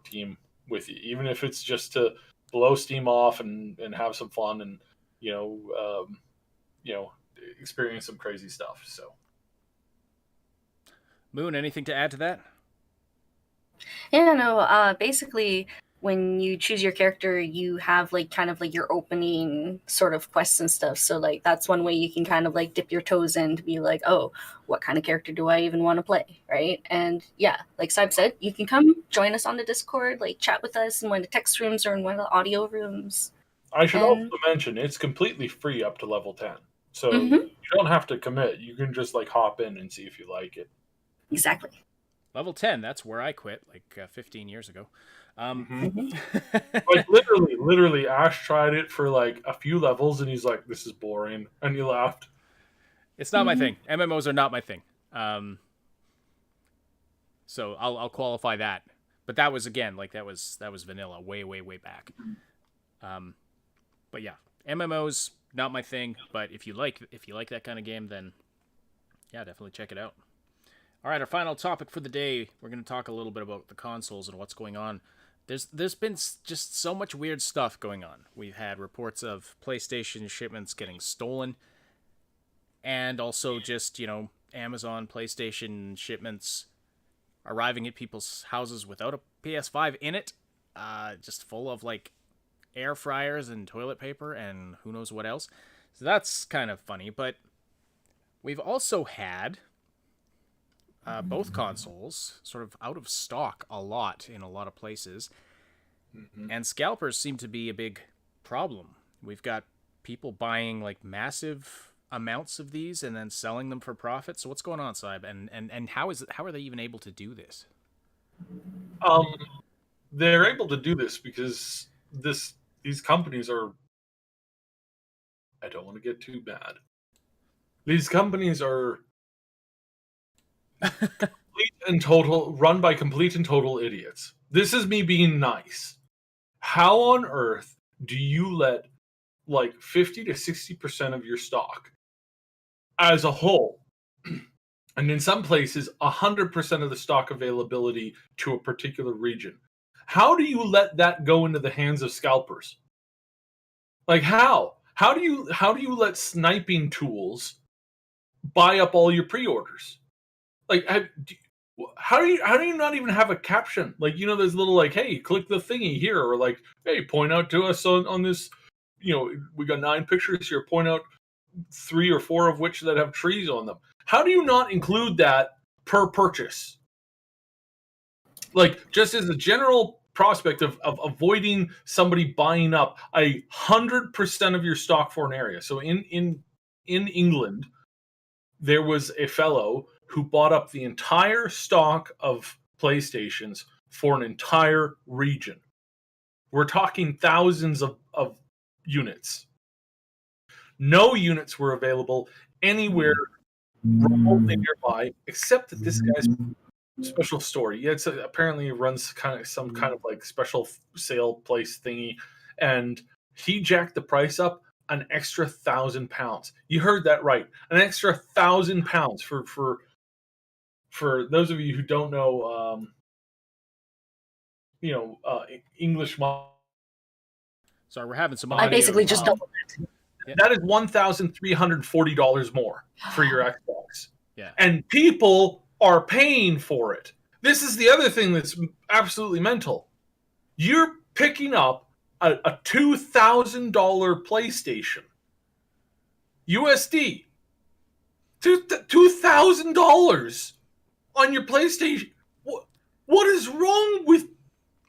team with you, even if it's just to blow steam off and have some fun and experience some crazy stuff. So, Moon, anything to add to that? Yeah, no, basically when you choose your character, you have like kind of like your opening sort of quests and stuff. So like that's one way you can kind of like dip your toes in to be like, oh, what kind of character do I even want to play, right? And yeah, like Saib said, you can come join us on the Discord, like chat with us in one of the text rooms or in one of the audio rooms. I should also mention it's completely free up to level 10. So you don't have to commit. You can just like hop in and see if you like it. Exactly. Level 10, that's where I quit like 15 years ago. Like literally, Ash tried it for like a few levels and he's like, "This is boring," and he laughed. It's not my thing. MMOs are not my thing. So I'll qualify that. But that was again like that was vanilla way back. But yeah, MMOs not my thing. But if you like that kind of game, then yeah, definitely check it out. All right, our final topic for the day. We're going to talk a little bit about the consoles and what's going on. There's been just so much weird stuff going on. We've had reports of PlayStation shipments getting stolen, and also just, Amazon PlayStation shipments arriving at people's houses without a PS5 in it, just full of like air fryers and toilet paper and who knows what else. So that's kind of funny, but we've also had both consoles sort of out of stock a lot in a lot of places. And scalpers seem to be a big problem. We've got people buying like massive amounts of these and then selling them for profit. So what's going on, Saib? And how are they even able to do this? They're able to do this because these companies are, I don't want to get too bad. These companies are run by complete and total idiots. This is me being nice. How on earth do you let like 50 to 60% of your stock as a whole, and in some places 100% of the stock availability to a particular region, how do you let that go into the hands of scalpers? Like how do you let sniping tools buy up all your pre-orders? Like, how do you not even have a caption? Like, there's little like, hey, click the thingy here, or like, hey, point out to us on this. We got 9 pictures here. Point out 3 or 4 of which that have trees on them. How do you not include that per purchase? Like, just as a general prospect of avoiding somebody buying up 100% of your stock for an area. So in England, there was a fellow who bought up the entire stock of PlayStations for an entire region. We're talking thousands of units. No units were available anywhere remotely nearby, except that this guy's special store. Yeah, apparently it runs some kind of like special sale place thingy, and he jacked the price up an extra £1,000. You heard that right, an extra £1,000 for those of you who don't know, English. Sorry, we're having some. I basically just doubled it. Yeah. That is $1,340 more for your Xbox. Yeah, and people are paying for it. This is the other thing that's absolutely mental. You're picking up a $2,000 PlayStation USD $2,000 on your PlayStation. What is wrong with?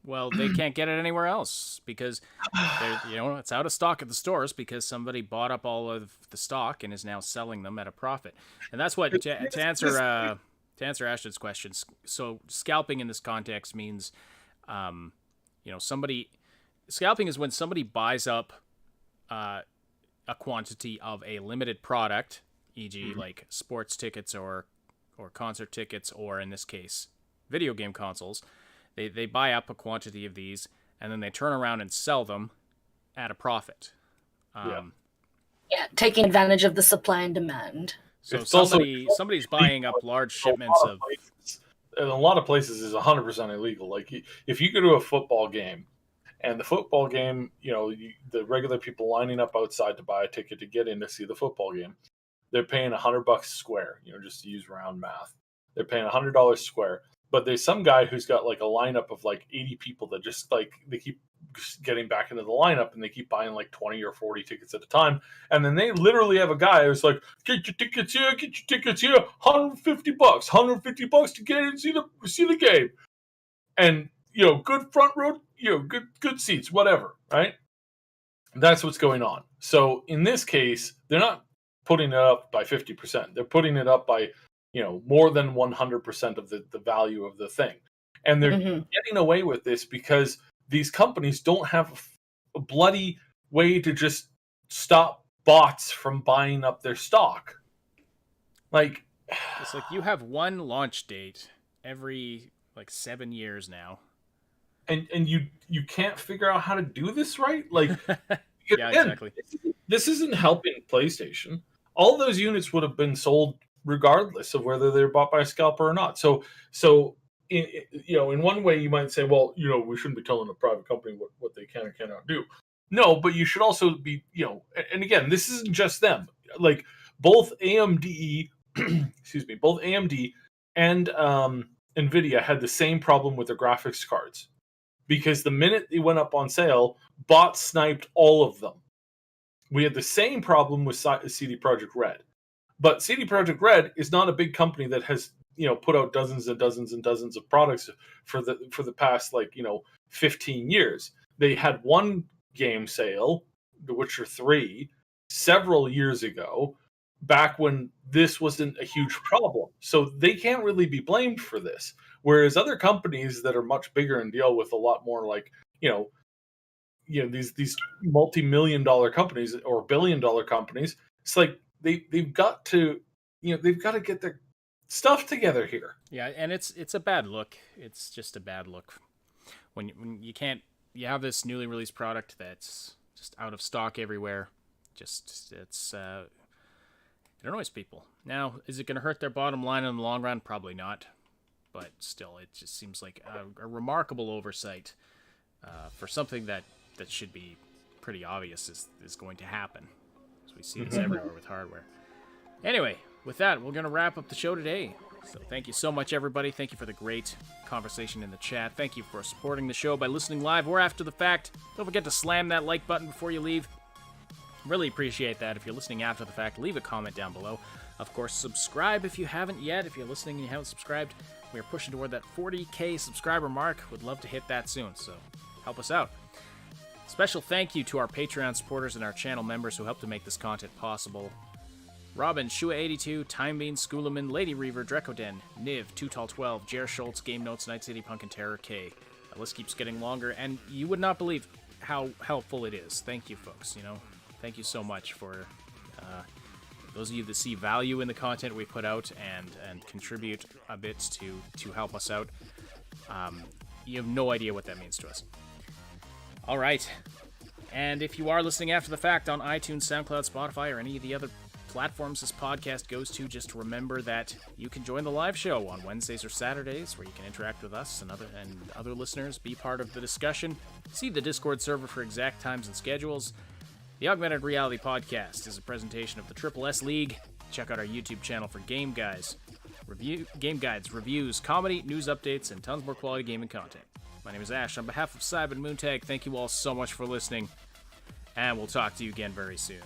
Well, they can't get it anywhere else because it's out of stock at the stores because somebody bought up all of the stock and is now selling them at a profit. And that's what to answer Ashton's questions. So scalping in this context means, scalping is when somebody buys up a quantity of a limited product, e.g., like sports tickets or concert tickets, or in this case, video game consoles. They buy up a quantity of these, and then they turn around and sell them at a profit. Taking advantage of the supply and demand. So somebody's buying up large shipments of... In a lot of places is 100% illegal. Like, if you go to a football game, and the football game, the regular people lining up outside to buy a ticket to get in to see the football game, they're paying $100 square, just to use round math. They're paying $100 square. But there's some guy who's got like a lineup of like 80 people that just like they keep getting back into the lineup and they keep buying like 20 or 40 tickets at a time. And then they literally have a guy who's like, get your tickets here, $150 to get in and see the game. And good front row, good seats, whatever, right? That's what's going on. So in this case, they're not putting it up by 50%. They're putting it up by more than 100% of the value of the thing. And they're getting away with this because these companies don't have a bloody way to just stop bots from buying up their stock. Like, it's like you have one launch date every 7 years now. And you can't figure out how to do this right? Like, yeah, exactly. This isn't helping PlayStation. All those units would have been sold regardless of whether they're bought by a scalper or not. So in one way you might say, well, we shouldn't be telling a private company what they can or cannot do. No, but you should also be, and again, this isn't just them. Like both AMD, both AMD and Nvidia had the same problem with their graphics cards because the minute they went up on sale, bots sniped all of them. We had the same problem with CD Projekt Red. But CD Projekt Red is not a big company that has, put out dozens and dozens and dozens of products for the past 15 years. They had one game sale, The Witcher 3, several years ago, back when this wasn't a huge problem. So they can't really be blamed for this. Whereas other companies that are much bigger and deal with a lot more these multi-million-dollar companies or billion-dollar companies, it's like they've got to get their stuff together here. Yeah, and it's a bad look. It's just a bad look when you have this newly released product that's just out of stock everywhere. It annoys people. Now, is it going to hurt their bottom line in the long run? Probably not. But still, it just seems like a remarkable oversight for something that should be pretty obvious is going to happen. We see this everywhere with hardware. Anyway, with that, we're going to wrap up the show today. So thank you so much, everybody. Thank you for the great conversation in the chat. Thank you for supporting the show by listening live or after the fact. Don't forget to slam that like button before you leave. Really appreciate that. If you're listening after the fact, leave a comment down below. Of course, subscribe if you haven't yet. If you're listening and you haven't subscribed, we are pushing toward that 40K subscriber mark. Would love to hit that soon, so help us out. Special thank you to our Patreon supporters and our channel members who help to make this content possible. Robin, Shua82, Timebean, Schoolaman, Lady Reaver, Drecoden, Niv, 2Tall12, Jer Schultz, Game Notes, Night City Punk, and Terror K. The list keeps getting longer, and you would not believe how helpful it is. Thank you, folks. Thank you so much for those of you that see value in the content we put out and contribute a bit to help us out. You have no idea what that means to us. All right. And if you are listening after the fact on iTunes, SoundCloud, Spotify, or any of the other platforms this podcast goes to, just remember that you can join the live show on Wednesdays or Saturdays, where you can interact with us and other listeners, be part of the discussion, see the Discord server for exact times and schedules. The Augmented Reality Podcast is a presentation of the Triple S League. Check out our YouTube channel for game guides, reviews, comedy, news updates, and tons more quality gaming content. My name is Ash. On behalf of Cyber and Moontag, thank you all so much for listening, and we'll talk to you again very soon.